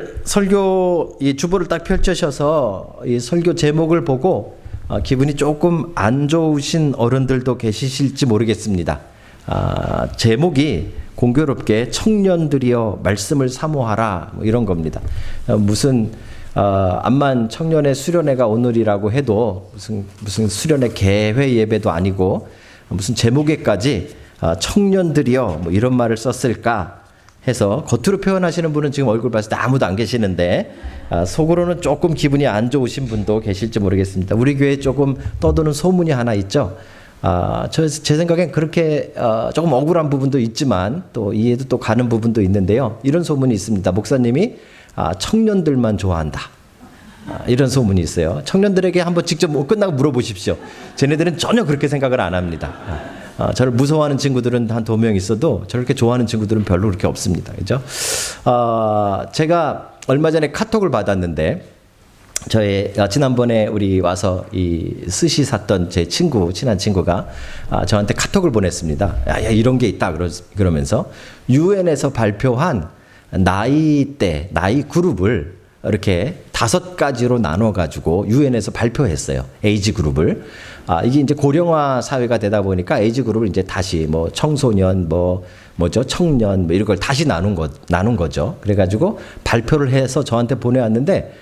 오늘 설교 이 주보를 딱 펼치셔서 이 설교 제목을 보고 기분이 조금 안 좋으신 어른들도 계시실지 모르겠습니다. 제목이 공교롭게 청년들이여 말씀을 사모하라 뭐 이런 겁니다. 무슨 암만 청년의 수련회가 오늘이라고 해도 무슨 수련회 개회 예배도 아니고 무슨 제목에까지 청년들이여 뭐 이런 말을 썼을까 해서 겉으로 표현하시는 분은 지금 얼굴 봤을 때 아무도 안 계시는데 속으로는 조금 기분이 안 좋으신 분도 계실지 모르겠습니다. 우리 교회에 조금 떠도는 소문이 하나 있죠. 제 생각엔 그렇게 조금 억울한 부분도 있지만 또 이해도 또 가는 부분도 있는데요. 이런 소문이 있습니다. 목사님이 청년들만 좋아한다. 이런 소문이 있어요. 청년들에게 한번 직접 끝나고 물어보십시오. 쟤네들은 전혀 그렇게 생각을 안 합니다. 저를 무서워하는 친구들은 한 2명 있어도 저렇게 좋아하는 친구들은 별로 그렇게 없습니다. 그죠? 제가 얼마 전에 카톡을 받았는데 저의 지난번에 우리 와서 이 스시 샀던 제 친한 친구가 저한테 카톡을 보냈습니다. 야, 이런 게 있다 그러면서 유엔에서 발표한 나이 그룹을 이렇게 5가지로 나눠가지고 유엔에서 발표했어요. 에이지 그룹을. 이게 이제 고령화 사회가 되다 보니까 에이지 그룹을 이제 다시 뭐 청소년, 청년 뭐 이런 걸 다시 나눈 거죠. 그래가지고 발표를 해서 저한테 보내왔는데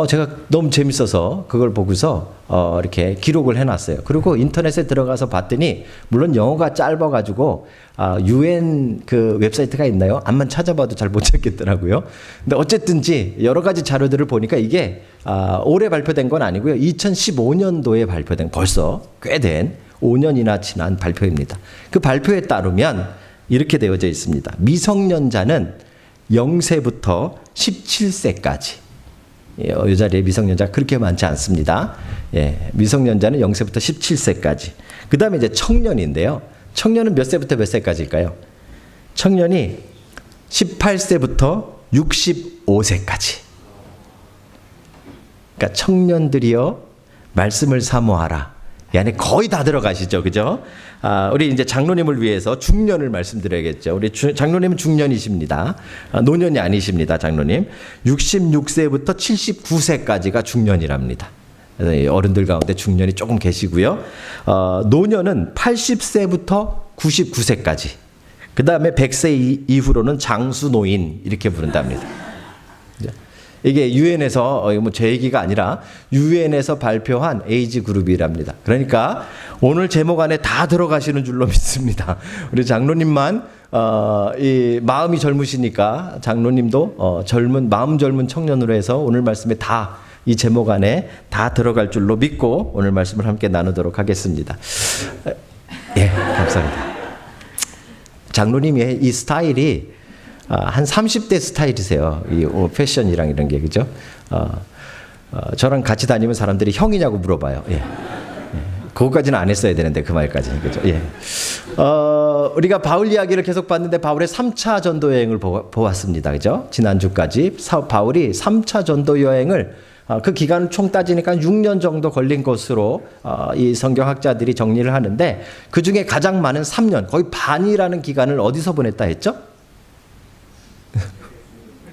제가 너무 재밌어서 그걸 보고서 이렇게 기록을 해놨어요. 그리고 인터넷에 들어가서 봤더니 물론 영어가 짧아가지고 UN 그 웹사이트가 있나요? 암만 찾아봐도 잘 못 찾겠더라고요. 근데 어쨌든지 여러 가지 자료들을 보니까 이게 올해 발표된 건 아니고요. 2015년도에 발표된 벌써 꽤 된 5년이나 지난 발표입니다. 그 발표에 따르면 이렇게 되어져 있습니다. 미성년자는 0세부터 17세까지. 이 자리에 미성년자가 그렇게 많지 않습니다. 미성년자는 0세부터 17세까지. 그 다음에 이제 청년인데요. 청년은 몇 세부터 몇 세까지일까요? 청년이 18세부터 65세까지. 그러니까 청년들이여 말씀을 사모하라. 이 안에 거의 다 들어가시죠. 그죠? 우리 이제 장로님을 위해서 중년을 말씀드려야겠죠. 우리 장로님은 중년이십니다. 노년이 아니십니다. 장로님. 66세부터 79세까지가 중년이랍니다. 그래서 어른들 가운데 중년이 조금 계시고요. 노년은 80세부터 99세까지. 그 다음에 100세 이후로는 장수노인 이렇게 부른답니다. 이게 유엔에서 뭐 제 얘기가 아니라 유엔에서 발표한 에이지 그룹이랍니다. 그러니까 오늘 제목 안에 다 들어가시는 줄로 믿습니다. 우리 장로님만 이 마음이 젊으시니까 장로님도 마음 젊은 청년으로 해서 오늘 말씀에 다 이 제목 안에 다 들어갈 줄로 믿고 오늘 말씀을 함께 나누도록 하겠습니다. 감사합니다. 장로님의 이 스타일이 한 30대 스타일이세요. 이 패션이랑 이런 게, 그죠? 저랑 같이 다니면 사람들이 형이냐고 물어봐요. 그거까지는 안 했어야 되는데, 그 말까지는. 그죠? 우리가 바울 이야기를 계속 봤는데, 바울의 3차 전도 여행을 보았습니다. 그죠? 지난주까지. 바울이 3차 전도 여행을 그 기간을 총 따지니까 6년 정도 걸린 것으로 이 성경학자들이 정리를 하는데, 그 중에 가장 많은 3년, 거의 반이라는 기간을 어디서 보냈다 했죠?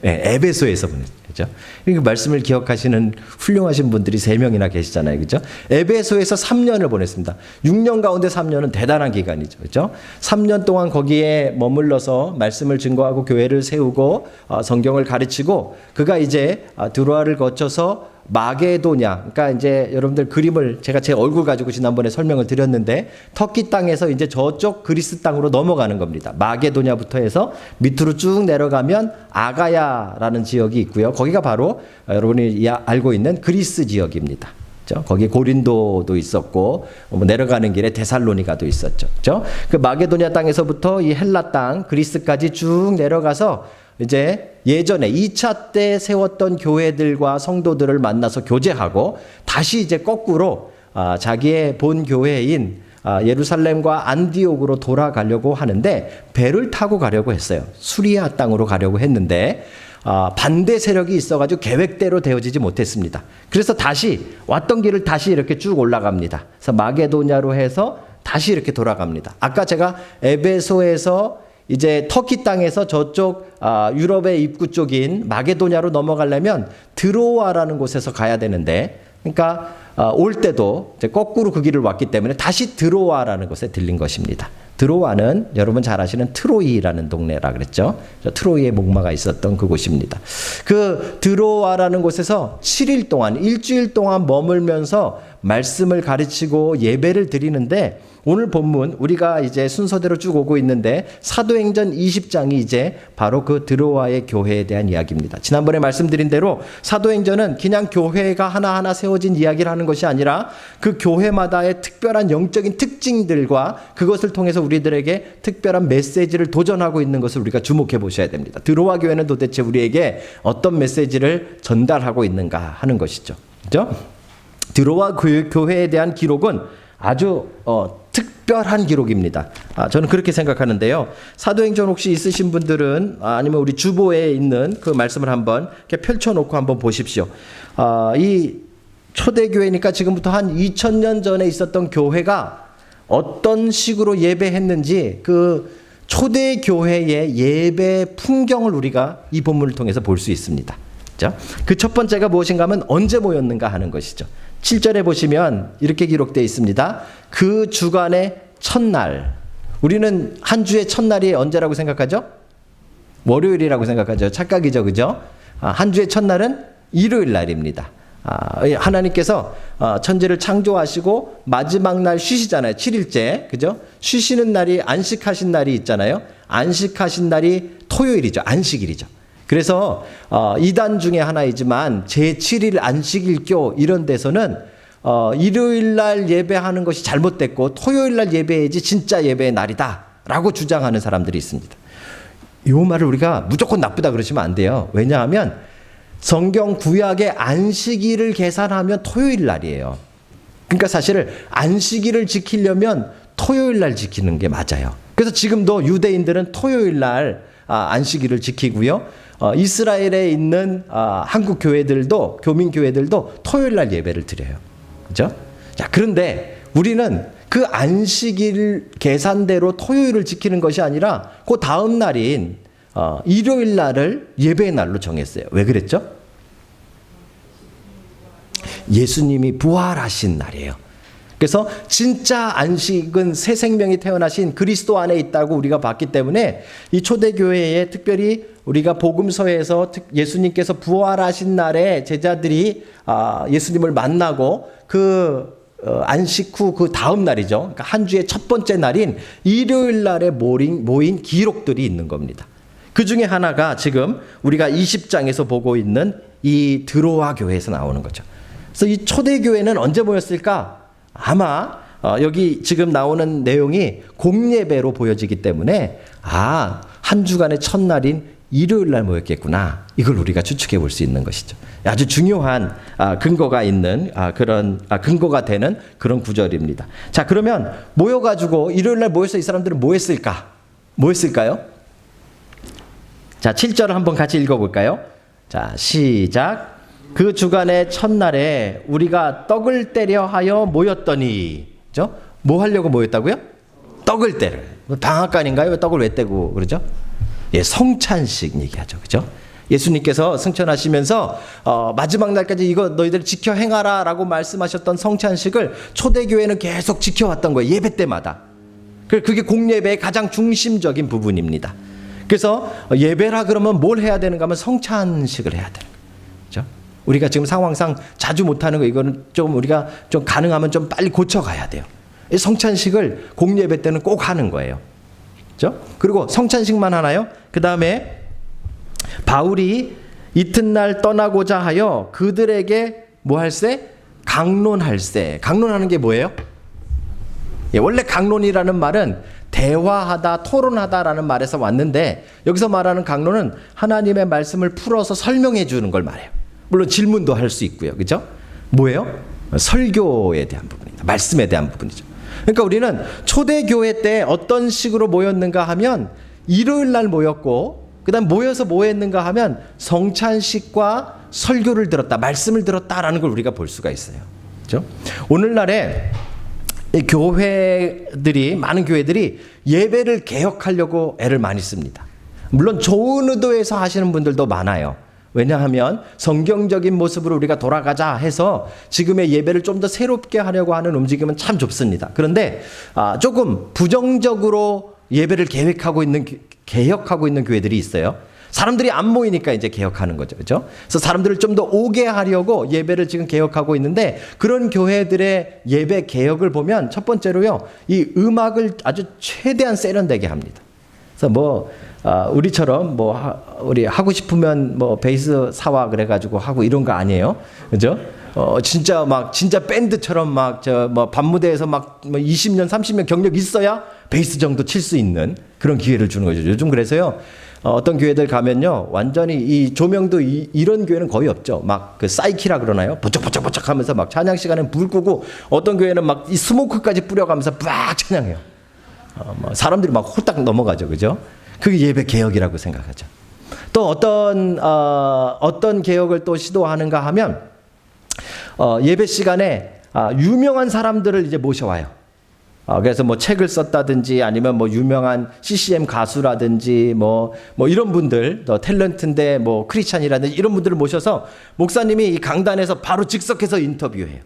에베소에서 보냈죠. 그 말씀을 기억하시는 훌륭하신 분들이 3명이나 계시잖아요. 그죠? 에베소에서 3년을 보냈습니다. 6년 가운데 3년은 대단한 기간이죠. 그죠? 3년 동안 거기에 머물러서 말씀을 증거하고 교회를 세우고 성경을 가르치고 그가 이제 드로아를 거쳐서 마게도냐, 그러니까 이제 여러분들 그림을 제가 제 얼굴 가지고 지난번에 설명을 드렸는데 터키 땅에서 이제 저쪽 그리스 땅으로 넘어가는 겁니다. 마게도냐부터 해서 밑으로 쭉 내려가면 아가야라는 지역이 있고요. 거기가 바로 여러분이 알고 있는 그리스 지역입니다. 그렇죠? 거기 고린도도 있었고 내려가는 길에 데살로니가도 있었죠. 그렇죠? 그 마게도냐 땅에서부터 이 헬라 땅 그리스까지 쭉 내려가서 이제 예전에 2차 때 세웠던 교회들과 성도들을 만나서 교제하고 다시 이제 거꾸로 자기의 본 교회인 예루살렘과 안디옥으로 돌아가려고 하는데 배를 타고 가려고 했어요. 수리아 땅으로 가려고 했는데 반대 세력이 있어가지고 계획대로 되어지지 못했습니다. 그래서 다시 왔던 길을 다시 이렇게 쭉 올라갑니다. 그래서 마게도냐로 해서 다시 이렇게 돌아갑니다. 아까 제가 에베소에서 이제 터키 땅에서 저쪽 유럽의 입구 쪽인 마게도냐로 넘어가려면 드로아라는 곳에서 가야 되는데, 그러니까 올 때도 이제 거꾸로 그 길을 왔기 때문에 다시 드로아라는 곳에 들린 것입니다. 드로아는 여러분 잘 아시는 트로이라는 동네라 그랬죠. 트로이에 목마가 있었던 그곳입니다. 그 드로아라는 곳에서 7일 동안, 일주일 동안 머물면서 말씀을 가르치고 예배를 드리는데, 오늘 본문 우리가 이제 순서대로 쭉 오고 있는데 사도행전 20장이 이제 바로 그 드로아의 교회에 대한 이야기입니다. 지난번에 말씀드린 대로 사도행전은 그냥 교회가 하나하나 세워진 이야기를 하는 것이 아니라 그 교회마다의 특별한 영적인 특징들과 그것을 통해서 우리들에게 특별한 메시지를 도전하고 있는 것을 우리가 주목해 보셔야 됩니다. 드로아 교회는 도대체 우리에게 어떤 메시지를 전달하고 있는가 하는 것이죠. 그렇죠? 드로아 교회에 대한 기록은 아주 특별한 기록입니다. 저는 그렇게 생각하는데요. 사도행전 혹시 있으신 분들은 아니면 우리 주보에 있는 그 말씀을 한번 이렇게 펼쳐놓고 한번 보십시오. 이 초대교회니까 지금부터 한 2000년 전에 있었던 교회가 어떤 식으로 예배했는지 그 초대교회의 예배 풍경을 우리가 이 본문을 통해서 볼 수 있습니다. 그 첫 번째가 무엇인가 하면 언제 모였는가 하는 것이죠. 7절에 보시면 이렇게 기록되어 있습니다. 그 주간의 첫날. 우리는 한 주의 첫날이 언제라고 생각하죠? 월요일이라고 생각하죠. 착각이죠. 그죠? 한 주의 첫날은 일요일 날입니다. 하나님께서 천지를 창조하시고 마지막 날 쉬시잖아요. 7일째. 그죠? 쉬시는 날이 안식하신 날이 있잖아요. 안식하신 날이 토요일이죠. 안식일이죠. 그래서 이단 중에 하나이지만 제7일 안식일교 이런 데서는 일요일 날 예배하는 것이 잘못됐고 토요일 날 예배해야지 진짜 예배의 날이다 라고 주장하는 사람들이 있습니다. 이 말을 우리가 무조건 나쁘다 그러시면 안 돼요. 왜냐하면 성경 구약의 안식일을 계산하면 토요일 날이에요. 그러니까 사실 안식일을 지키려면 토요일 날 지키는 게 맞아요. 그래서 지금도 유대인들은 토요일 날 안식일을 지키고요. 이스라엘에 있는 한국 교회들도, 교민 교회들도 토요일 날 예배를 드려요. 그죠? 자, 그런데 우리는 그 안식일 계산대로 토요일을 지키는 것이 아니라 그 다음 날인 일요일 날을 예배의 날로 정했어요. 왜 그랬죠? 예수님이 부활하신 날이에요. 그래서 진짜 안식은 새 생명이 태어나신 그리스도 안에 있다고 우리가 봤기 때문에 이 초대교회에 특별히 우리가 복음서에서 예수님께서 부활하신 날에 제자들이 예수님을 만나고 그 안식 후 그 다음 날이죠. 그러니까 한 주의 첫 번째 날인 일요일 날에 모인 기록들이 있는 겁니다. 그 중에 하나가 지금 우리가 20장에서 보고 있는 이 드로아 교회에서 나오는 거죠. 그래서 이 초대교회는 언제 모였을까? 아마 여기 지금 나오는 내용이 공예배로 보여지기 때문에 한 주간의 첫날인 일요일 날 모였겠구나. 이걸 우리가 추측해 볼 수 있는 것이죠. 아주 중요한 근거가 있는 그런 근거가 되는 그런 구절입니다. 자, 그러면 모여가지고 일요일 날 모여서 이 사람들은 뭐 했을까? 뭐 했을까요? 자, 7절을 한번 같이 읽어볼까요? 자, 시작. 그 주간의 첫날에 우리가 떡을 때려 하여 모였더니, 그죠? 뭐 하려고 모였다고요? 떡을 때려. 방앗간인가요? 왜 떡을 왜 떼고 그러죠? 예, 성찬식 얘기하죠. 그죠? 예수님께서 승천하시면서 마지막 날까지 이거 너희들 지켜 행하라 라고 말씀하셨던 성찬식을 초대교회는 계속 지켜왔던 거예요. 예배 때마다. 그게 공예배의 가장 중심적인 부분입니다. 그래서 예배라 그러면 뭘 해야 되는가 하면 성찬식을 해야 되는 거죠. 우리가 지금 상황상 자주 못하는 거 이거는 좀 우리가 좀 가능하면 좀 빨리 고쳐가야 돼요. 이 성찬식을 공예배 때는 꼭 하는 거예요. 그렇죠? 그리고 성찬식만 하나요? 그 다음에 바울이 이튿날 떠나고자 하여 그들에게 뭐 할세? 강론할세. 강론하는 게 뭐예요? 예, 원래 강론이라는 말은 대화하다, 토론하다라는 말에서 왔는데 여기서 말하는 강론은 하나님의 말씀을 풀어서 설명해 주는 걸 말해요. 물론 질문도 할 수 있고요. 그죠? 뭐예요? 설교에 대한 부분입니다. 말씀에 대한 부분이죠. 그러니까 우리는 초대교회 때 어떤 식으로 모였는가 하면 일요일 날 모였고 그 다음 모여서 뭐 했는가 하면 성찬식과 설교를 들었다, 말씀을 들었다라는 걸 우리가 볼 수가 있어요. 그죠? 오늘날에 이 교회들이, 많은 교회들이 예배를 개혁하려고 애를 많이 씁니다. 물론 좋은 의도에서 하시는 분들도 많아요. 왜냐하면 성경적인 모습으로 우리가 돌아가자 해서 지금의 예배를 좀 더 새롭게 하려고 하는 움직임은 참 좋습니다. 그런데 조금 부정적으로 예배를 개혁하고 있는 교회들이 있어요. 사람들이 안 모이니까 이제 개혁하는 거죠. 그죠? 그래서 사람들을 좀 더 오게 하려고 예배를 지금 개혁하고 있는데, 그런 교회들의 예배 개혁을 보면 첫 번째로요, 이 음악을 아주 최대한 세련되게 합니다. 그래서 우리처럼 우리 하고 싶으면 베이스 사와 그래가지고 하고 이런 거 아니에요. 그죠? 진짜 밴드처럼 밤무대에서 20년, 30년 경력 있어야 베이스 정도 칠 수 있는 그런 기회를 주는 거죠. 요즘 그래서요, 어떤 교회들 가면요, 완전히 이 조명도 이런 교회는 거의 없죠. 그 사이키라 그러나요? 보쩍보쩍보쩍 하면서 찬양 시간에 불 끄고, 어떤 교회는 이 스모크까지 뿌려가면서 막 찬양해요. 사람들이 홀딱 넘어가죠. 그죠? 그게 예배 개혁이라고 생각하죠. 또 어떤 개혁을 또 시도하는가 하면, 예배 시간에 유명한 사람들을 이제 모셔와요. 그래서 책을 썼다든지, 아니면 유명한 CCM 가수라든지, 이런 분들, 탤런트인데 크리스찬이라든지 이런 분들을 모셔서 목사님이 이 강단에서 바로 즉석해서 인터뷰해요.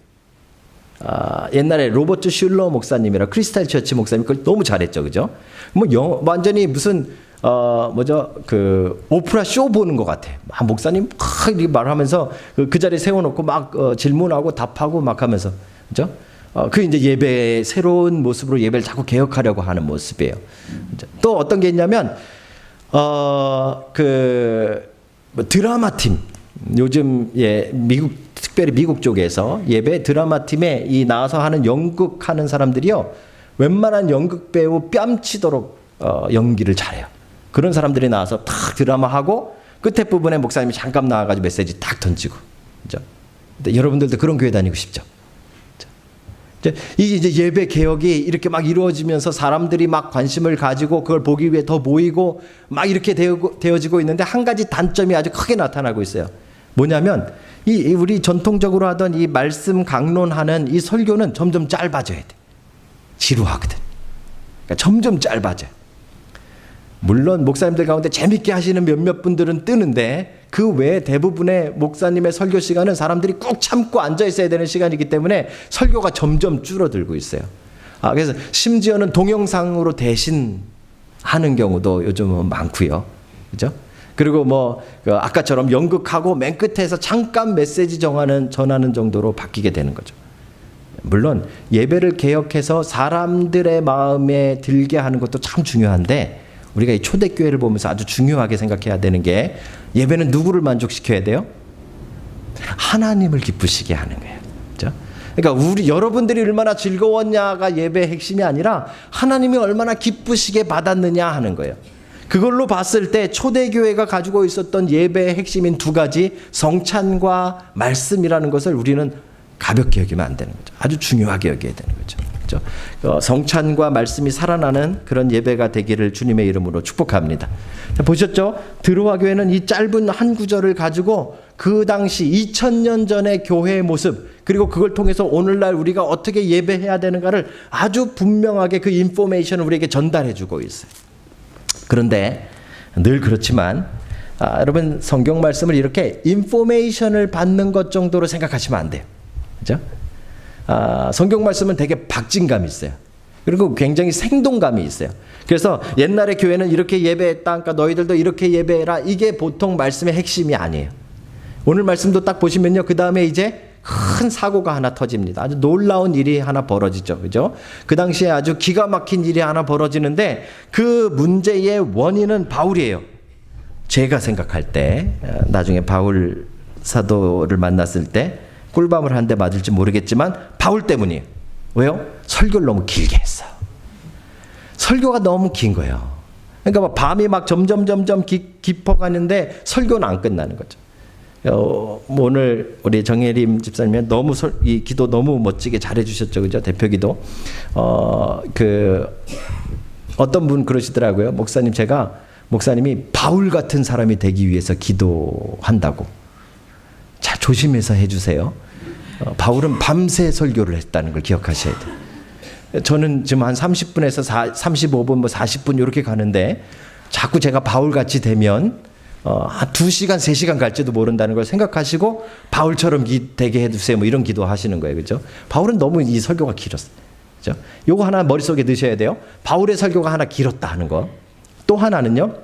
옛날에 로버트 슐러 목사님이라 크리스탈 처치 목사님 그걸 너무 잘했죠. 그죠? 완전히 무슨 오프라 쇼 보는 것 같아. 목사님 이렇게 말하면서 그 자리에 세워놓고 질문하고 답하고 하면서, 그죠? 그 이제 예배의 새로운 모습으로 예배를 자꾸 개혁하려고 하는 모습이에요. 또 어떤 게 있냐면, 드라마 팀. 요즘, 특별히 미국 쪽에서 예배 드라마 팀에 나와서 하는 연극하는 사람들이요, 웬만한 연극 배우 뺨치도록 연기를 잘해요. 그런 사람들이 나와서 탁 드라마하고 끝에 부분에 목사님이 잠깐 나와가지고 메시지 딱 던지고. 그죠? 근데 여러분들도 그런 교회 다니고 싶죠? 이제 예배 개혁이 이렇게 이루어지면서 사람들이 관심을 가지고 그걸 보기 위해 더 모이고 이렇게 되어지고 있는데, 한 가지 단점이 아주 크게 나타나고 있어요. 뭐냐면, 우리 전통적으로 하던 이 말씀 강론하는 이 설교는 점점 짧아져야 돼. 지루하거든. 그러니까 점점 짧아져요. 물론 목사님들 가운데 재밌게 하시는 몇몇 분들은 뜨는데, 그 외에 대부분의 목사님의 설교 시간은 사람들이 꾹 참고 앉아 있어야 되는 시간이기 때문에 설교가 점점 줄어들고 있어요. 그래서 심지어는 동영상으로 대신 하는 경우도 요즘은 많고요. 그죠? 그리고 아까처럼 연극하고 맨 끝에서 잠깐 메시지 전하는 정도로 바뀌게 되는 거죠. 물론 예배를 개혁해서 사람들의 마음에 들게 하는 것도 참 중요한데, 우리가 이 초대교회를 보면서 아주 중요하게 생각해야 되는 게, 예배는 누구를 만족시켜야 돼요? 하나님을 기쁘시게 하는 거예요. 그렇죠? 그러니까 여러분들이 얼마나 즐거웠냐가 예배의 핵심이 아니라 하나님이 얼마나 기쁘시게 받았느냐 하는 거예요. 그걸로 봤을 때 초대교회가 가지고 있었던 예배의 핵심인 두 가지, 성찬과 말씀이라는 것을 우리는 가볍게 여기면 안 되는 거죠. 아주 중요하게 여겨야 되는 거죠. 그렇죠? 성찬과 말씀이 살아나는 그런 예배가 되기를 주님의 이름으로 축복합니다. 보셨죠? 드로아 교회는 이 짧은 한 구절을 가지고 그 당시 2000년 전의 교회의 모습, 그리고 그걸 통해서 오늘날 우리가 어떻게 예배해야 되는가를 아주 분명하게 그 인포메이션을 우리에게 전달해 주고 있어요. 그런데 늘 그렇지만 여러분, 성경 말씀을 이렇게 인포메이션을 받는 것 정도로 생각하시면 안 돼요. 그죠? 성경 말씀은 되게 박진감이 있어요. 그리고 굉장히 생동감이 있어요. 그래서 옛날의 교회는 이렇게 예배했다, 그러니까 너희들도 이렇게 예배해라, 이게 보통 말씀의 핵심이 아니에요. 오늘 말씀도 딱 보시면요, 그 다음에 이제 큰 사고가 하나 터집니다. 아주 놀라운 일이 하나 벌어지죠. 그죠? 그 당시에 아주 기가 막힌 일이 하나 벌어지는데, 그 문제의 원인은 바울이에요. 제가 생각할 때, 나중에 바울 사도를 만났을 때 꿀밤을 한 대 맞을지 모르겠지만 바울 때문이에요. 왜요? 설교를 너무 길게 했어요. 설교가 너무 긴 거예요. 그러니까 밤이 점점 깊어가는데 설교는 안 끝나는 거죠. 오늘 우리 정혜림 집사님이 너무 이 기도 너무 멋지게 잘해 주셨죠. 그죠? 대표 기도. 어떤 분 그러시더라고요. 목사님이 바울 같은 사람이 되기 위해서 기도한다고. 자, 조심해서 해주세요. 바울은 밤새 설교를 했다는 걸 기억하셔야 돼요. 저는 지금 한 30분에서 35분, 뭐 40분 이렇게 가는데 자꾸 제가 바울같이 되면 한 2시간, 3시간 갈지도 모른다는 걸 생각하시고 바울처럼 되게 해주세요. 뭐 이런 기도 하시는 거예요. 그죠? 바울은 너무 이 설교가 길었어요. 그죠? 요거 하나 머릿속에 넣으셔야 돼요. 바울의 설교가 하나 길었다 하는 거. 또 하나는요.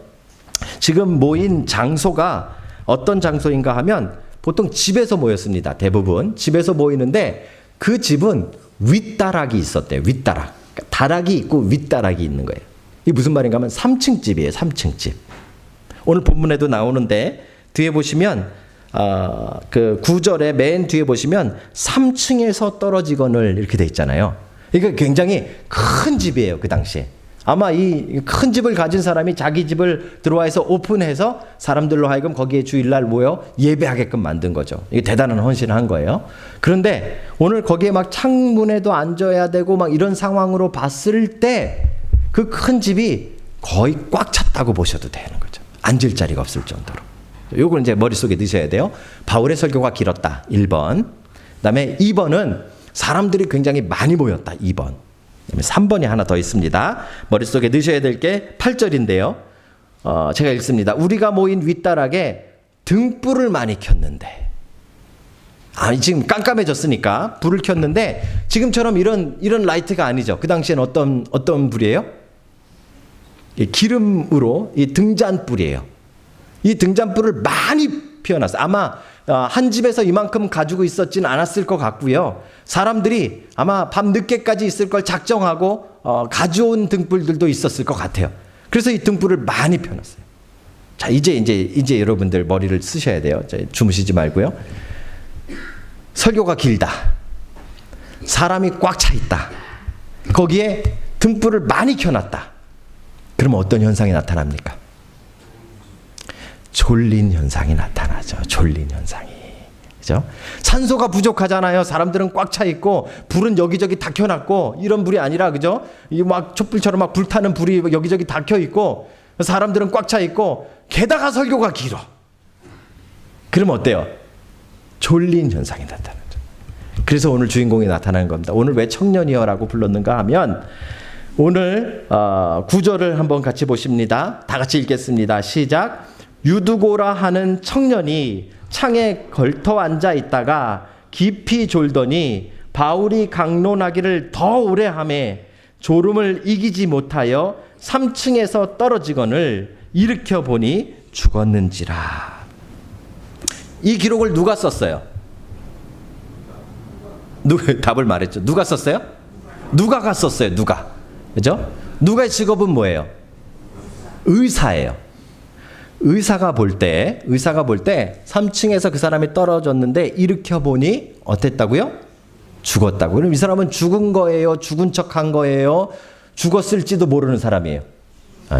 지금 모인 장소가 어떤 장소인가 하면 보통 집에서 모였습니다. 대부분. 집에서 모이는데 그 집은 윗다락이 있었대요. 윗다락. 그러니까 다락이 있고 윗다락이 있는 거예요. 이게 무슨 말인가 하면 3층 집이에요. 3층 집. 오늘 본문에도 나오는데 뒤에 보시면 그 9절에 맨 뒤에 보시면 3층에서 떨어지거늘 이렇게 돼 있잖아요. 이거 굉장히 큰 집이에요. 그 당시에. 아마 이 큰 집을 가진 사람이 자기 집을 들어와서 오픈해서 사람들로 하여금 거기에 주일날 모여 예배하게끔 만든 거죠. 이게 대단한 헌신을 한 거예요. 그런데 오늘 거기에 막 창문에도 앉아야 되고 막 이런 상황으로 봤을 때 그 큰 집이 거의 꽉 찼다고 보셔도 되는 거죠. 앉을 자리가 없을 정도로. 요걸 이제 머릿속에 넣으셔야 돼요. 바울의 설교가 길었다. 1번. 그다음에 2번은 사람들이 굉장히 많이 모였다. 2번. 그다음에 3번이 하나 더 있습니다. 머릿속에 넣으셔야 될 게 8절인데요. 제가 읽습니다. 우리가 모인 윗다락에 등불을 많이 켰는데 지금 깜깜해졌으니까 불을 켰는데 지금처럼 이런 라이트가 아니죠. 그 당시엔 어떤 불이에요? 기름으로 이 등잔불이에요. 이 등잔불을 많이 피워놨어요. 아마 한 집에서 이만큼 가지고 있었지는 않았을 것 같고요. 사람들이 아마 밤 늦게까지 있을 걸 작정하고 가져온 등불들도 있었을 것 같아요. 그래서 이 등불을 많이 펴놨어요. 자, 이제 여러분들 머리를 쓰셔야 돼요. 주무시지 말고요. 설교가 길다. 사람이 꽉 차 있다. 거기에 등불을 많이 켜놨다. 그러면 어떤 현상이 나타납니까? 졸린 현상이 나타나죠. 졸린 현상이. 그죠? 산소가 부족하잖아요. 사람들은 꽉 차 있고 불은 여기저기 다 켜놨고 이런 불이 아니라 그죠? 이 막 촛불처럼 막 불타는 불이 여기저기 다 켜 있고 사람들은 꽉 차 있고 게다가 설교가 길어. 그러면 어때요? 졸린 현상이 나타나죠. 그래서 오늘 주인공이 나타나는 겁니다. 오늘 왜 청년이여라고 불렀는가 하면 오늘 9절을 한번 같이 보십니다. 다 같이 읽겠습니다. 시작. 유두고라 하는 청년이 창에 걸터 앉아 있다가 깊이 졸더니 바울이 강론하기를 더 오래 하매 졸음을 이기지 못하여 3층에서 떨어지거늘 일으켜 보니 죽었는지라. 이 기록을 누가 썼어요? 답을 말했죠. 누가 썼어요? 누가가 썼어요. 누가. 그죠? 누가의 직업은 뭐예요? 의사예요. 의사가 볼 때 3층에서 그 사람이 떨어졌는데 일으켜 보니 어땠다고요? 죽었다고. 그럼 이 사람은 죽은 거예요? 죽은 척한 거예요? 죽었을지도 모르는 사람이에요.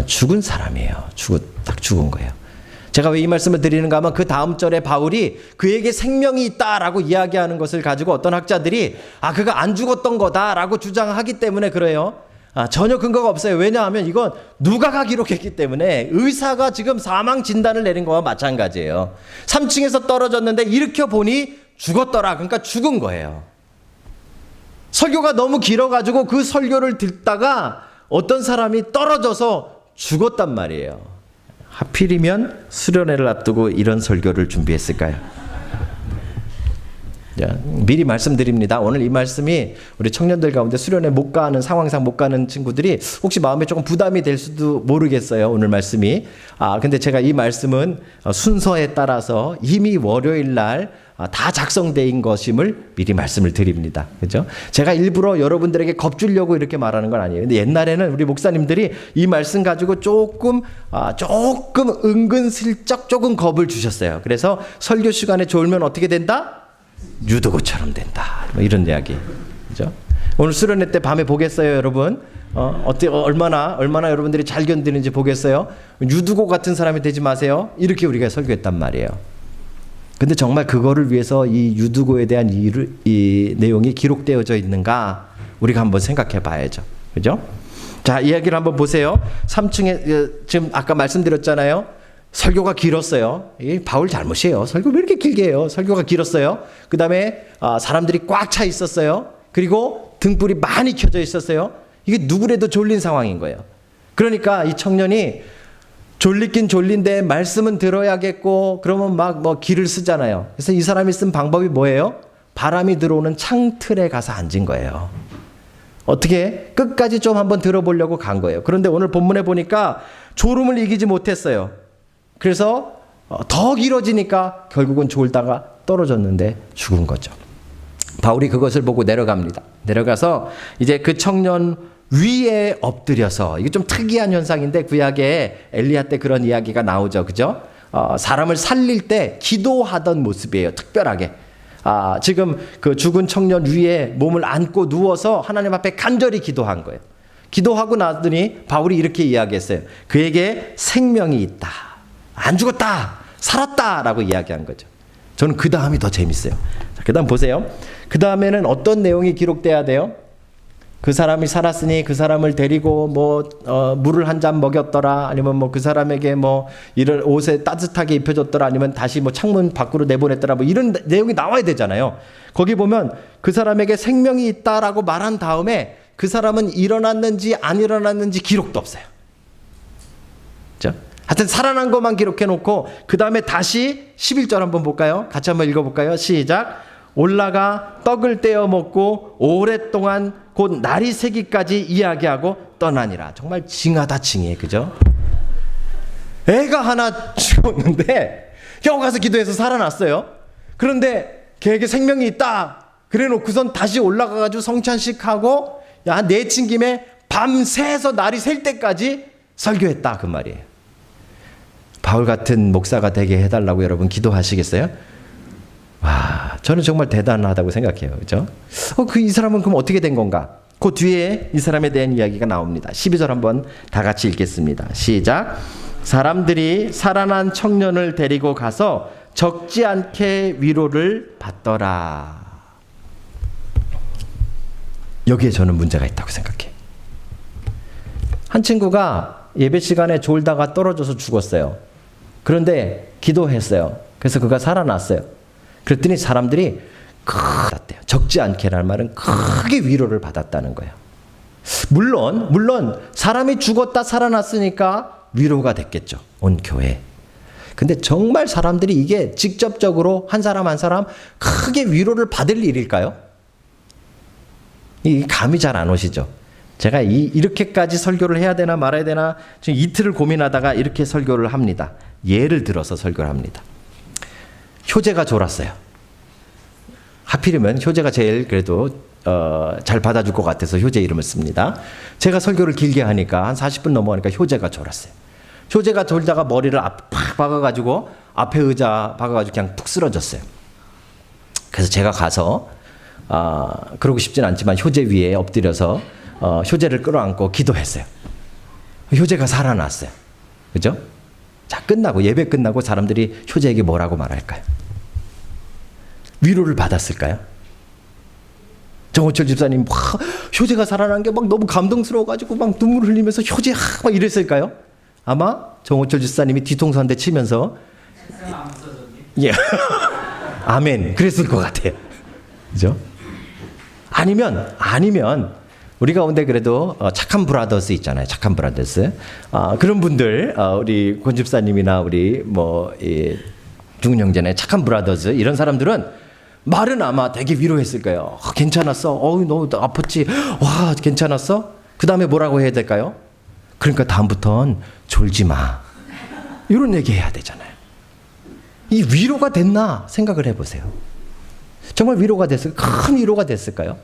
죽은 사람이에요. 딱 죽은 거예요. 제가 왜 이 말씀을 드리는가 하면 그 다음 절에 바울이 그에게 생명이 있다라고 이야기하는 것을 가지고 어떤 학자들이 그가 안 죽었던 거다라고 주장하기 때문에 그래요. 전혀 근거가 없어요. 왜냐하면 이건 누가가 기록했기 때문에 의사가 지금 사망 진단을 내린 거와 마찬가지예요. 3층에서 떨어졌는데 일으켜 보니 죽었더라. 그러니까 죽은 거예요. 설교가 너무 길어가지고 그 설교를 듣다가 어떤 사람이 떨어져서 죽었단 말이에요. 하필이면 수련회를 앞두고 이런 설교를 준비했을까요? 미리 말씀드립니다. 오늘 이 말씀이 우리 청년들 가운데 수련회 못 가는 상황상 못 가는 친구들이 혹시 마음에 조금 부담이 될 수도 모르겠어요. 오늘 말씀이. 근데 제가 이 말씀은 순서에 따라서 이미 월요일 날 다 작성된 것임을 미리 말씀을 드립니다. 그죠? 제가 일부러 여러분들에게 겁주려고 이렇게 말하는 건 아니에요. 근데 옛날에는 우리 목사님들이 이 말씀 가지고 조금 은근슬쩍 조금 겁을 주셨어요. 그래서 설교 시간에 졸면 어떻게 된다? 유두고처럼 된다. 뭐 이런 이야기. 그죠? 오늘 수련회 때 밤에 보겠어요, 여러분? 얼마나 여러분들이 잘 견디는지 보겠어요? 유두고 같은 사람이 되지 마세요. 이렇게 우리가 설교했단 말이에요. 근데 정말 그거를 위해서 이 유두고에 대한 이 내용이 기록되어져 있는가? 우리가 한번 생각해 봐야죠. 그죠? 자, 이야기를 한번 보세요. 3층에, 지금 아까 말씀드렸잖아요. 설교가 길었어요. 이게 바울 잘못이에요. 설교 왜 이렇게 길게 해요? 설교가 길었어요. 그 다음에 사람들이 꽉 차 있었어요. 그리고 등불이 많이 켜져 있었어요. 이게 누구라도 졸린 상황인 거예요. 그러니까 이 청년이 졸리긴 졸린데 말씀은 들어야겠고 그러면 막 뭐 길을 쓰잖아요. 그래서 이 사람이 쓴 방법이 뭐예요? 바람이 들어오는 창틀에 가서 앉은 거예요. 어떻게 끝까지 좀 한번 들어보려고 간 거예요. 그런데 오늘 본문에 보니까 졸음을 이기지 못했어요. 그래서 더 길어지니까 결국은 졸다가 떨어졌는데 죽은 거죠. 바울이 그것을 보고 내려갑니다. 내려가서 이제 그 청년 위에 엎드려서, 이게 좀 특이한 현상인데 구약에 엘리야 때 그런 이야기가 나오죠. 그죠? 사람을 살릴 때 기도하던 모습이에요. 특별하게. 지금 그 죽은 청년 위에 몸을 안고 누워서 하나님 앞에 간절히 기도한 거예요. 기도하고 나더니 바울이 이렇게 이야기했어요. 그에게 생명이 있다. 안 죽었다. 살았다. 라고 이야기한 거죠. 저는 그 다음이 더 재밌어요. 그 다음 보세요. 그 다음에는 어떤 내용이 기록돼야 돼요? 그 사람이 살았으니 그 사람을 데리고 물을 한 잔 먹였더라, 아니면 그 사람에게 이런 옷에 따뜻하게 입혀줬더라, 아니면 다시 창문 밖으로 내보냈더라, 이런 내용이 나와야 되잖아요. 거기 보면 그 사람에게 생명이 있다라고 말한 다음에 그 사람은 일어났는지 안 일어났는지 기록도 없어요. 그렇죠? 하여튼 살아난 것만 기록해 놓고 그 다음에 다시 11절 한번 볼까요? 같이 한번 읽어볼까요? 시작. 올라가 떡을 떼어 먹고 오랫동안 곧 날이 새기까지 이야기하고 떠나니라. 정말 징하다 징해. 그죠? 애가 하나 죽었는데 겨우 가서 기도해서 살아났어요. 그런데 걔에게 생명이 있다 그래 놓고선 다시 올라가가지고 성찬식하고 내친 김에 밤새서 날이 셀 때까지 설교했다 그 말이에요. 바울 같은 목사가 되게 해달라고 여러분 기도하시겠어요? 와, 저는 정말 대단하다고 생각해요. 그죠? 이 사람은 그럼 어떻게 된 건가? 그 뒤에 이 사람에 대한 이야기가 나옵니다. 12절 한번 다 같이 읽겠습니다. 시작. 사람들이 살아난 청년을 데리고 가서 적지 않게 위로를 받더라. 여기에 저는 문제가 있다고 생각해요. 한 친구가 예배 시간에 졸다가 떨어져서 죽었어요. 그런데 기도했어요. 그래서 그가 살아났어요. 그랬더니 사람들이 받았대요. 적지 않게라는 말은 크게 위로를 받았다는 거예요. 물론 사람이 죽었다 살아났으니까 위로가 됐겠죠. 온 교회. 근데 정말 사람들이 이게 직접적으로 한 사람 한 사람 크게 위로를 받을 일일까요? 이 감이 잘 안 오시죠? 제가 이렇게까지 설교를 해야 되나 말아야 되나 지금 이틀을 고민하다가 이렇게 설교를 합니다. 예를 들어서 설교를 합니다. 효재가 졸았어요. 하필이면 효재가 제일 그래도 잘 받아줄 것 같아서 효재 이름을 씁니다. 제가 설교를 길게 하니까 한 40분 넘어가니까 효재가 졸았어요. 효재가 졸다가 머리를 팍 박아가지고 앞에 의자 박아가지고 그냥 푹 쓰러졌어요. 그래서 제가 가서 그러고 싶진 않지만 효재 위에 엎드려서 효재를 끌어안고 기도했어요. 효재가 살아났어요. 그죠? 자, 예배 끝나고 사람들이 효재에게 뭐라고 말할까요? 위로를 받았을까요? 정호철 집사님, 효재가 살아난 게 너무 감동스러워가지고 눈물을 흘리면서 효재 막 이랬을까요? 아마 정호철 집사님이 뒤통수 한 대 치면서 예, 아멘, 그랬을 것 같아요. 그죠? 아니면 우리 가운데 그래도 착한 브라더스 있잖아요. 착한 브라더스. 그런 분들, 우리 권 집사님이나 우리 중은 형제네 착한 브라더스 이런 사람들은 말은 아마 되게 위로했을 거예요. 괜찮았어? 너 아팠지? 와, 괜찮았어? 그 다음에 뭐라고 해야 될까요? 그러니까 다음부턴 졸지 마. 이런 얘기 해야 되잖아요. 이 위로가 됐나 생각을 해보세요. 정말 위로가 됐을까요? 큰 위로가 됐을까요?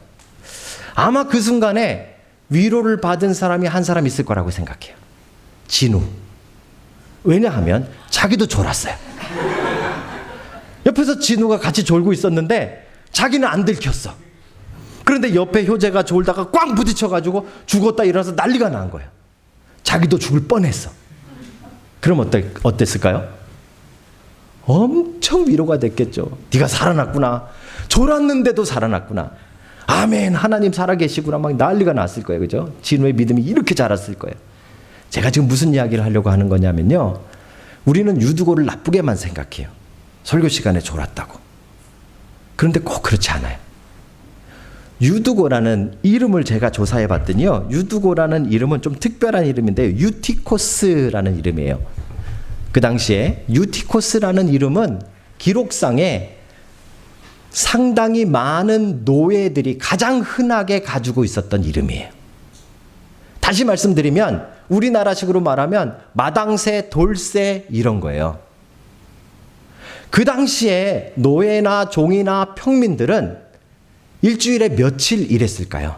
아마 그 순간에 위로를 받은 사람이 한 사람 있을 거라고 생각해요. 진우. 왜냐하면 자기도 졸았어요. 옆에서 진우가 같이 졸고 있었는데 자기는 안 들켰어. 그런데 옆에 효재가 졸다가 꽝 부딪혀가지고 죽었다 일어나서 난리가 난 거예요. 자기도 죽을 뻔했어. 그럼 어땠을까요? 엄청 위로가 됐겠죠. 네가 살아났구나. 졸았는데도 살아났구나. 아멘, 하나님 살아계시구나. 막 난리가 났을 거예요. 그죠? 진우의 믿음이 이렇게 자랐을 거예요. 제가 지금 무슨 이야기를 하려고 하는 거냐면요. 우리는 유두고를 나쁘게만 생각해요. 설교 시간에 졸았다고. 그런데 꼭 그렇지 않아요. 유두고라는 이름을 제가 조사해 봤더니요. 유두고라는 이름은 좀 특별한 이름인데요. 유티코스라는 이름이에요. 그 당시에 유티코스라는 이름은 기록상에 상당히 많은 노예들이 가장 흔하게 가지고 있었던 이름이에요. 다시 말씀드리면 우리나라식으로 말하면 마당새, 돌새 이런 거예요. 그 당시에 노예나 종이나 평민들은 일주일에 며칠 일했을까요?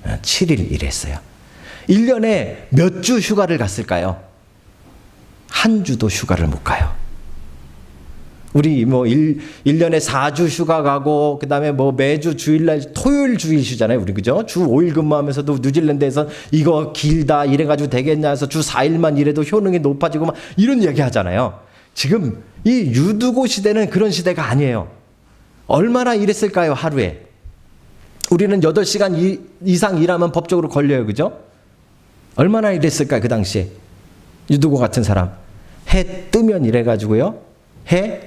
7일 일했어요. 1년에 몇 주 휴가를 갔을까요? 한 주도 휴가를 못 가요. 우리 뭐 1년에 4주 휴가 가고, 그 다음에 뭐 매주 주일날, 토요일 주일 쉬잖아요. 우리 그죠? 주 5일 근무하면서도 뉴질랜드에서 이거 길다, 이래가지고 되겠냐 해서 주 4일만 일해도 효능이 높아지고 막 이런 얘기 하잖아요. 지금 이 유두고 시대는 그런 시대가 아니에요. 얼마나 일했을까요, 하루에? 우리는 8시간 이상 일하면 법적으로 걸려요, 그죠? 얼마나 일했을까요, 그 당시에? 유두고 같은 사람. 해 뜨면 일해가지고요, 해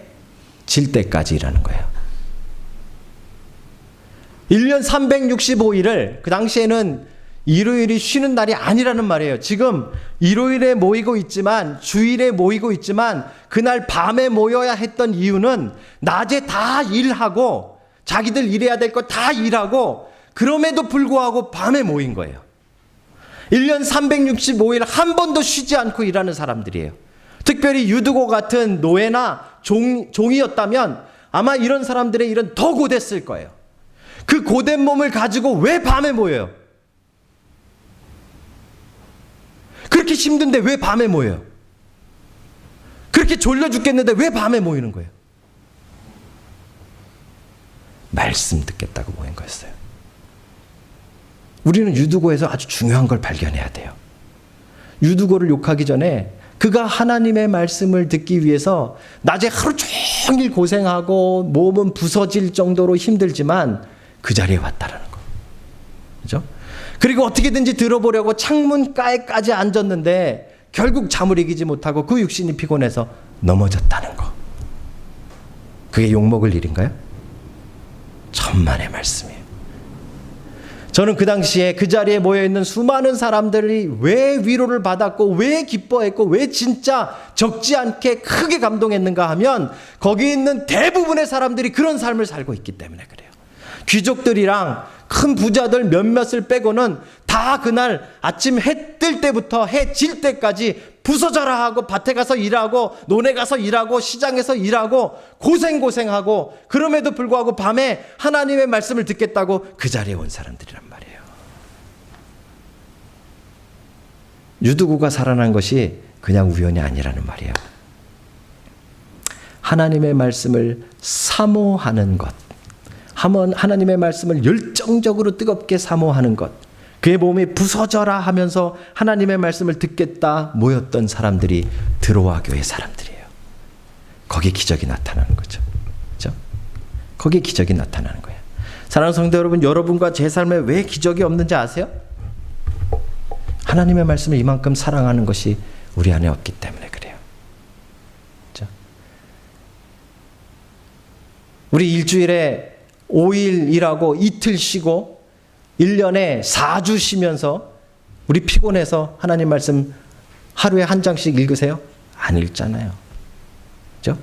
질 때까지 일하는 거예요. 1년 365일을, 그 당시에는 일요일이 쉬는 날이 아니라는 말이에요. 지금 일요일에 모이고 있지만, 주일에 모이고 있지만, 그날 밤에 모여야 했던 이유는 낮에 다 일하고 자기들 일해야 될 거 다 일하고, 그럼에도 불구하고 밤에 모인 거예요. 1년 365일 한 번도 쉬지 않고 일하는 사람들이에요. 특별히 유두고 같은 노예나 종이었다면 아마 이런 사람들의 일은 더 고됐을 거예요. 그 고된 몸을 가지고 왜 밤에 모여요? 그렇게 힘든데 왜 밤에 모여요? 그렇게 졸려 죽겠는데 왜 밤에 모이는 거예요? 말씀 듣겠다고 모인 거였어요. 우리는 유두고에서 아주 중요한 걸 발견해야 돼요. 유두고를 욕하기 전에 그가 하나님의 말씀을 듣기 위해서 낮에 하루 종일 고생하고 몸은 부서질 정도로 힘들지만 그 자리에 왔다라는 거. 그죠? 그리고 어떻게든지 들어보려고 창문가에까지 앉았는데 결국 잠을 이기지 못하고 그 육신이 피곤해서 넘어졌다는 거. 그게 욕먹을 일인가요? 천만의 말씀이에요. 저는 그 당시에 그 자리에 모여있는 수많은 사람들이 왜 위로를 받았고 왜 기뻐했고 왜 진짜 적지 않게 크게 감동했는가 하면 거기 있는 대부분의 사람들이 그런 삶을 살고 있기 때문에 그래요. 귀족들이랑 큰 부자들 몇몇을 빼고는 다 그날 아침 해 뜰 때부터 해 질 때까지 부서져라 하고 밭에 가서 일하고 논에 가서 일하고 시장에서 일하고 고생하고 그럼에도 불구하고 밤에 하나님의 말씀을 듣겠다고 그 자리에 온 사람들이란 말이에요. 유두고가 살아난 것이 그냥 우연이 아니라는 말이에요. 하나님의 말씀을 사모하는 것, 하나님의 말씀을 열정적으로 뜨겁게 사모하는 것, 그의 몸이 부서져라 하면서 하나님의 말씀을 듣겠다 모였던 사람들이 드로아 교회 사람들이에요. 거기에 기적이 나타나는 거죠. 그렇죠? 거기에 기적이 나타나는 거예요. 사랑하는 성도 여러분, 여러분과 제 삶에 왜 기적이 없는지 아세요? 하나님의 말씀을 이만큼 사랑하는 것이 우리 안에 없기 때문에 그래요. 그렇죠? 우리 일주일에 5일 일하고 이틀 쉬고 1년에 4주 쉬면서 우리 피곤해서 하나님 말씀 하루에 한 장씩 읽으세요? 안 읽잖아요. 그죠?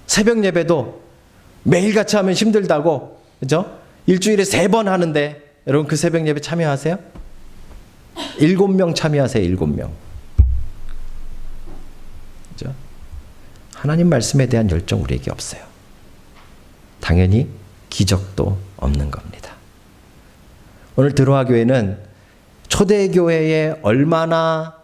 새벽 예배도 매일같이 하면 힘들다고, 그죠? 일주일에 3번 하는데 여러분 그 새벽 예배 참여하세요? 7명 참여하세요. 7명. 그죠? 하나님 말씀에 대한 열정 우리에게 없어요. 당연히 기적도 없는 겁니다. 오늘 드로아 교회는 초대교회에 얼마나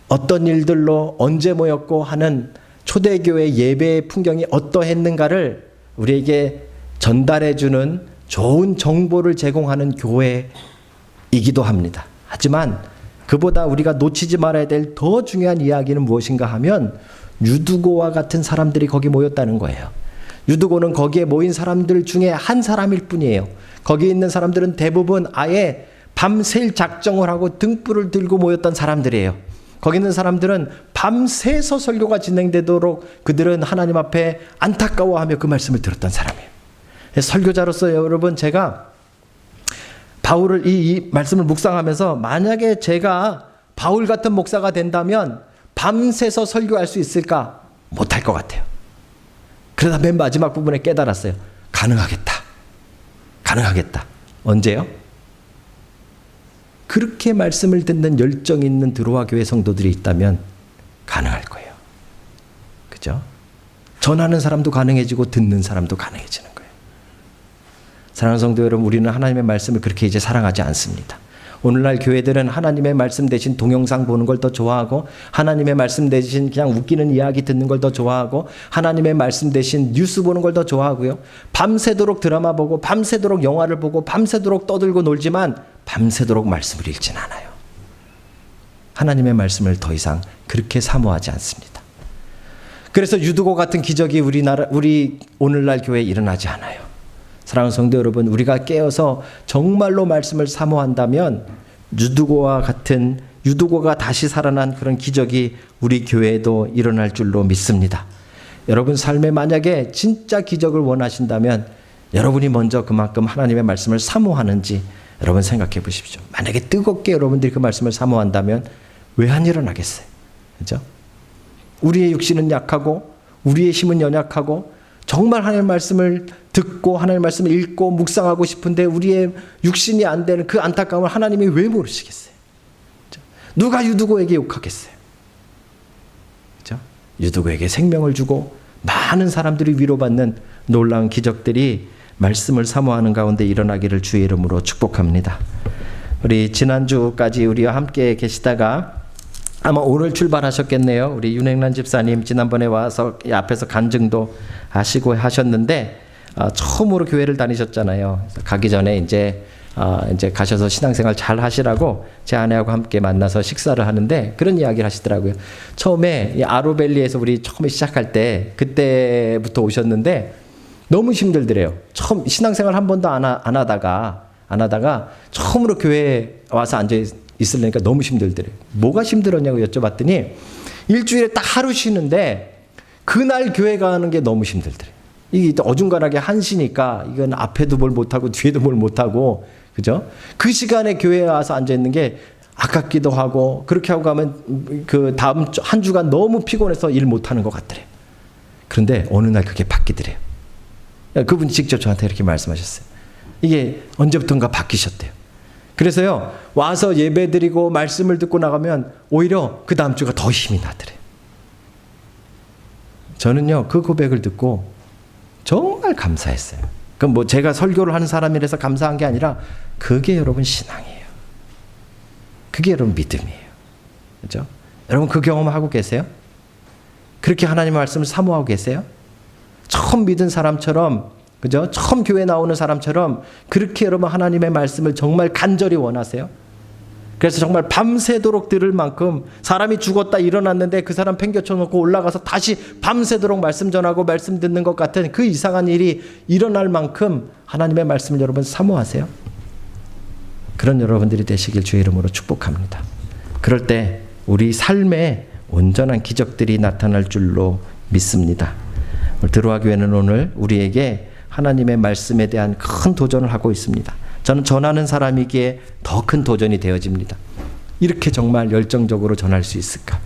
어떤 일들로 언제 모였고 하는 초대교회 예배의 풍경이 어떠했는가를 우리에게 전달해주는 좋은 정보를 제공하는 교회이기도 합니다. 하지만 그보다 우리가 놓치지 말아야 될 더 중요한 이야기는 무엇인가 하면 유두고와 같은 사람들이 거기 모였다는 거예요. 유두고는 거기에 모인 사람들 중에 한 사람일 뿐이에요. 거기 있는 사람들은 대부분 아예 밤샐 작정을 하고 등불을 들고 모였던 사람들이에요. 거기 있는 사람들은 밤새서 설교가 진행되도록 그들은 하나님 앞에 안타까워하며 그 말씀을 들었던 사람이에요. 설교자로서 여러분, 제가 바울을 이 말씀을 묵상하면서 만약에 제가 바울 같은 목사가 된다면 밤새서 설교할 수 있을까? 못할 것 같아요. 그러다 맨 마지막 부분에 깨달았어요. 가능하겠다. 가능하겠다. 언제요? 그렇게 말씀을 듣는 열정 있는 드로아 교회 성도들이 있다면 가능할 거예요. 그죠? 전하는 사람도 가능해지고 듣는 사람도 가능해지는 거예요. 사랑하는 성도 여러분, 우리는 하나님의 말씀을 그렇게 이제 사랑하지 않습니다. 오늘날 교회들은 하나님의 말씀 대신 동영상 보는 걸 더 좋아하고, 하나님의 말씀 대신 그냥 웃기는 이야기 듣는 걸 더 좋아하고, 하나님의 말씀 대신 뉴스 보는 걸 더 좋아하고요. 밤새도록 드라마 보고, 밤새도록 영화를 보고, 밤새도록 떠들고 놀지만 밤새도록 말씀을 읽진 않아요. 하나님의 말씀을 더 이상 그렇게 사모하지 않습니다. 그래서 유두고 같은 기적이 우리 오늘날 교회에 일어나지 않아요. 사랑하는 성도 여러분, 우리가 깨어서 정말로 말씀을 사모한다면 유두고가 다시 살아난 그런 기적이 우리 교회에도 일어날 줄로 믿습니다. 여러분 삶에 만약에 진짜 기적을 원하신다면 여러분이 먼저 그만큼 하나님의 말씀을 사모하는지 여러분 생각해 보십시오. 만약에 뜨겁게 여러분들이 그 말씀을 사모한다면 왜 안 일어나겠어요? 그렇죠? 우리의 육신은 약하고 우리의 힘은 연약하고 정말 하나님의 말씀을 듣고 하나님의 말씀을 읽고 묵상하고 싶은데 우리의 육신이 안 되는 그 안타까움을 하나님이 왜 모르시겠어요? 그렇죠? 누가 유두고에게 욕하겠어요? 그렇죠? 유두고에게 생명을 주고 많은 사람들이 위로받는 놀라운 기적들이 말씀을 사모하는 가운데 일어나기를 주의 이름으로 축복합니다. 우리 지난주까지 우리와 함께 계시다가 아마 오늘 출발하셨겠네요. 우리 윤행란 집사님 지난번에 와서 앞에서 간증도 하시고 하셨는데 처음으로 교회를 다니셨잖아요. 가기 전에 이제 가셔서 신앙생활 잘 하시라고 제 아내하고 함께 만나서 식사를 하는데 그런 이야기를 하시더라고요. 처음에 이 아로밸리에서 우리 처음에 시작할 때 그때부터 오셨는데 너무 힘들더래요. 처음 신앙생활 한 번도 안 하다가 처음으로 교회에 와서 앉아 있으려니까 너무 힘들더래요. 뭐가 힘들었냐고 여쭤봤더니 일주일에 딱 하루 쉬는데 그날 교회 가는 게 너무 힘들더래요. 이게 어중간하게 한시니까 이건 앞에도 뭘 못하고 뒤에도 뭘 못하고, 그죠? 그 시간에 교회에 와서 앉아있는 게 아깝기도 하고, 그렇게 하고 가면 그 다음 한 주간 너무 피곤해서 일 못하는 것 같더래요. 그런데 어느 날 그게 바뀌더래요. 그분이 직접 저한테 이렇게 말씀하셨어요. 이게 언제부턴가 바뀌셨대요. 그래서요, 와서 예배 드리고 말씀을 듣고 나가면 오히려 그 다음 주가 더 힘이 나더래요. 저는요, 그 고백을 듣고 정말 감사했어요. 그럼 뭐 제가 설교를 하는 사람이라서 감사한 게 아니라 그게 여러분 신앙이에요. 그게 여러분 믿음이에요. 그렇죠? 여러분 그 경험하고 계세요? 그렇게 하나님의 말씀을 사모하고 계세요? 처음 믿은 사람처럼, 그죠? 처음 교회 나오는 사람처럼 그렇게 여러분 하나님의 말씀을 정말 간절히 원하세요? 그래서 정말 밤새도록 들을 만큼 사람이 죽었다 일어났는데 그 사람 팽개쳐 놓고 올라가서 다시 밤새도록 말씀 전하고 말씀 듣는 것 같은 그 이상한 일이 일어날 만큼 하나님의 말씀을 여러분 사모하세요? 그런 여러분들이 되시길 주의 이름으로 축복합니다. 그럴 때 우리 삶에 온전한 기적들이 나타날 줄로 믿습니다. 드로아 교회는 오늘 우리에게 하나님의 말씀에 대한 큰 도전을 하고 있습니다. 저는 전하는 사람이기에 더 큰 도전이 되어집니다. 이렇게 정말 열정적으로 전할 수 있을까?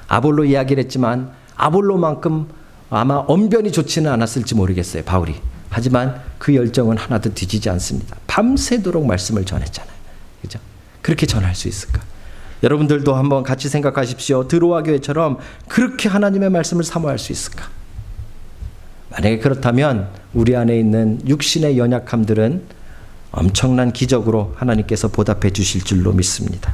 아볼로 이야기를 했지만 아볼로만큼 아마 언변이 좋지는 않았을지 모르겠어요, 바울이. 하지만 그 열정은 하나도 뒤지지 않습니다. 밤새도록 말씀을 전했잖아요. 그죠? 그렇게 전할 수 있을까? 여러분들도 한번 같이 생각하십시오. 드로아 교회처럼 그렇게 하나님의 말씀을 사모할 수 있을까? 만약에 그렇다면 우리 안에 있는 육신의 연약함들은 엄청난 기적으로 하나님께서 보답해 주실 줄로 믿습니다.